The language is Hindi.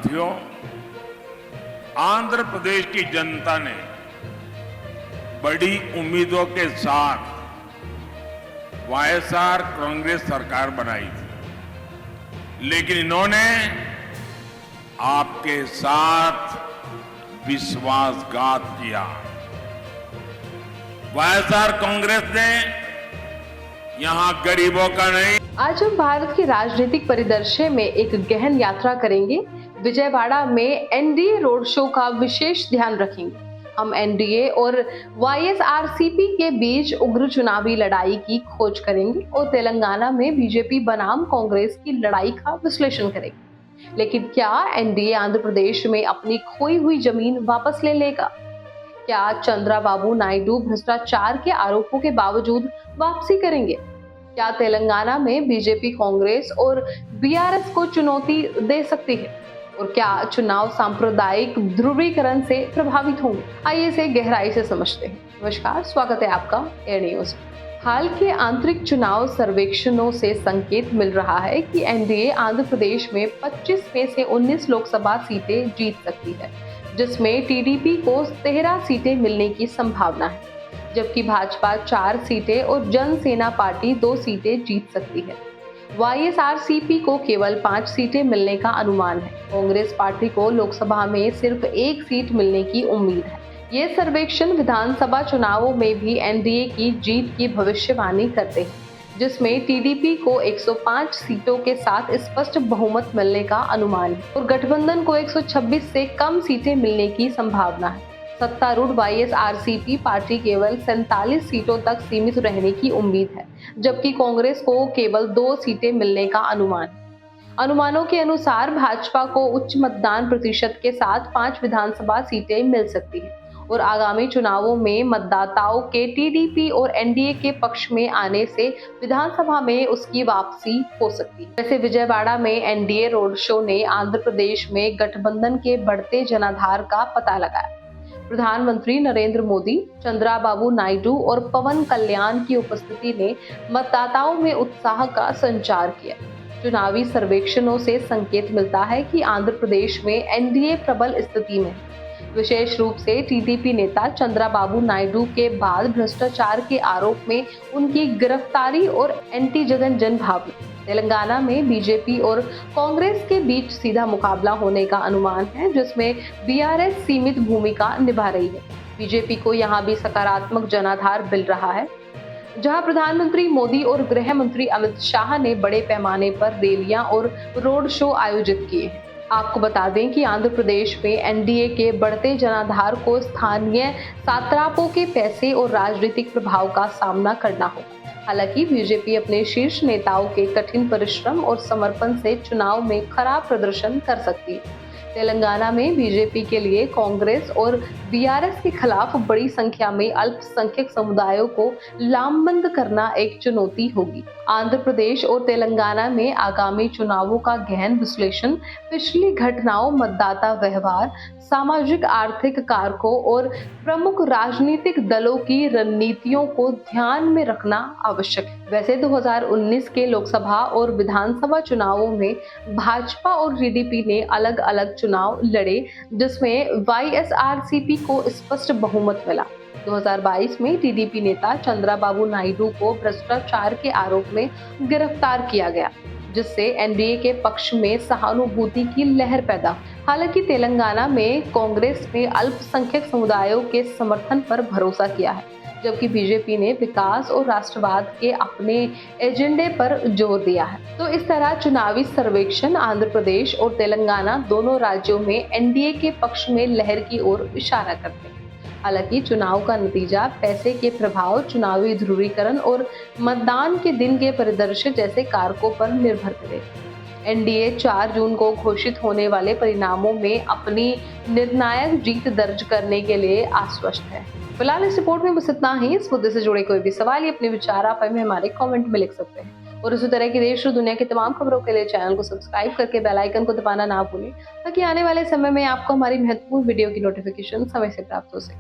साथियों, आंध्र प्रदेश की जनता ने बड़ी उम्मीदों के साथ वाईएसआर कांग्रेस सरकार बनाई थी, लेकिन इन्होंने आपके साथ विश्वासघात किया। वाईएसआर कांग्रेस ने यहां गरीबों का नहीं। आज हम भारत के राजनीतिक परिदृश्य में एक गहन यात्रा करेंगे। विजयवाड़ा में एनडीए रोड शो का विशेष ध्यान रखेंगे। हम एनडीए और वाईएसआरसीपी के बीच उग्र चुनावी लड़ाई की खोज करेंगे और तेलंगाना में बीजेपी बनाम कांग्रेस की लड़ाई का विश्लेषण करेंगे। लेकिन क्या एनडीए आंध्र प्रदेश में अपनी खोई हुई जमीन वापस ले लेगा? क्या चंद्राबाबू नायडू भ्रष्टाचार के आरोपों के बावजूद वापसी करेंगे? क्या तेलंगाना में बीजेपी कांग्रेस और बीआरएस को चुनौती दे सकती है? और क्या चुनाव सांप्रदायिक ध्रुवीकरण से प्रभावित होंगे? आइए इसे गहराई से समझते हैं। नमस्कार, स्वागत है आपका एयर न्यूज। हाल के आंतरिक चुनाव सर्वेक्षणों से संकेत मिल रहा है कि एनडीए आंध्र प्रदेश में 25 में से 19 लोकसभा सीटें जीत सकती है, जिसमें टीडीपी को 13 सीटें मिलने की संभावना है, जबकि भाजपा 4 सीटें और जनसेना पार्टी 2 सीटें जीत सकती है। वाईएसआरसीपी को केवल 5 सीटें मिलने का अनुमान है। कांग्रेस पार्टी को लोकसभा में सिर्फ 1 सीट मिलने की उम्मीद है। ये सर्वेक्षण विधानसभा चुनावों में भी एनडीए की जीत की भविष्यवाणी करते हैं, जिसमें टीडीपी को 105 सीटों के साथ स्पष्ट बहुमत मिलने का अनुमान है और गठबंधन को 126 से कम सीटें मिलने की संभावना है। सत्तारूढ़ वाईएसआरसीपी पार्टी केवल 47 सीटों तक सीमित रहने की उम्मीद है, जबकि कांग्रेस को केवल 2 सीटें मिलने का अनुमान है। अनुमानों के अनुसार भाजपा को उच्च मतदान प्रतिशत के साथ 5 विधानसभा सीटें मिल सकती हैं और आगामी चुनावों में मतदाताओं के टीडीपी और एनडीए के पक्ष में आने से विधानसभा में उसकी वापसी हो सकती है। वैसे विजयवाड़ा में एनडीए रोड शो ने आंध्र प्रदेश में गठबंधन के बढ़ते जनाधार का पता लगाया। प्रधानमंत्री नरेंद्र मोदी, चंद्राबाबू नायडू और पवन कल्याण की उपस्थिति ने मतदाताओं में उत्साह का संचार किया। चुनावी सर्वेक्षणों से संकेत मिलता है कि आंध्र प्रदेश में एनडीए प्रबल स्थिति में है। विशेष रूप से टीडीपी नेता चंद्राबाबू नायडू के बाद भ्रष्टाचार के आरोप में उनकी गिरफ्तारी और एंटी जगन जनभावना। तेलंगाना में बीजेपी और कांग्रेस के बीच सीधा मुकाबला होने का अनुमान है, जिसमें बीआरएस सीमित भूमिका निभा रही है। बीजेपी को यहां भी सकारात्मक जनाधार मिल रहा है, जहां प्रधानमंत्री मोदी और गृह मंत्री अमित शाह ने बड़े पैमाने पर रैलियां और रोड शो आयोजित किए हैं। आपको बता दें कि आंध्र प्रदेश में एनडीए के बढ़ते जनाधार को स्थानीय सात्रापों के पैसे और राजनीतिक प्रभाव का सामना करना होगा। हालांकि बीजेपी अपने शीर्ष नेताओं के कठिन परिश्रम और समर्पण से चुनाव में खराब प्रदर्शन कर सकती है। तेलंगाना में बीजेपी के लिए कांग्रेस और बीआरएस के खिलाफ बड़ी संख्या में अल्पसंख्यक समुदायों को लामबंद करना एक चुनौती होगी। आंध्र प्रदेश और तेलंगाना में आगामी चुनावों का गहन विश्लेषण पिछली घटनाओं, मतदाता व्यवहार, सामाजिक आर्थिक कारकों और प्रमुख राजनीतिक दलों की रणनीतियों को ध्यान में रखना आवश्यक है। वैसे 2019 के लोकसभा और विधानसभा चुनावों में भाजपा और टीडीपी ने अलग अलग चुनाव लड़े, जिसमें वाईएसआरसीपी को स्पष्ट बहुमत मिला। 2022 में टीडीपी नेता चंद्राबाबू नायडू को भ्रष्टाचार के आरोप में गिरफ्तार किया गया, जिससे एनडीए के पक्ष में सहानुभूति की लहर पैदा हुई। हालांकि तेलंगाना में कांग्रेस ने अल्पसंख्यक समुदायों के समर्थन पर भरोसा किया है, जबकि बीजेपी ने विकास और राष्ट्रवाद के अपने एजेंडे पर जोर दिया है। तो इस तरह चुनावी सर्वेक्षण आंध्र प्रदेश और तेलंगाना दोनों राज्यों में एनडीए के पक्ष में लहर की ओर इशारा करते हैं। हालांकि चुनाव का नतीजा पैसे के प्रभाव, चुनावी ध्रुवीकरण और मतदान के दिन के परिदृश्य जैसे कारकों पर निर्भर करेगा। एनडीए 4 जून को घोषित होने वाले परिणामों में अपनी निर्णायक जीत दर्ज करने के लिए आश्वस्त है। फिलहाल इस रिपोर्ट में बस इतना ही। इस मुद्दे से जुड़े कोई भी सवाल या अपने विचार आप हमें हमारे कमेंट में लिख सकते हैं और इसी तरह की देश और दुनिया की तमाम खबरों के लिए चैनल को सब्सक्राइब करके बेल आइकन को दबाना ना भूलें, ताकि आने वाले समय में आपको हमारी महत्वपूर्ण वीडियो की नोटिफिकेशन समय से प्राप्त हो सके।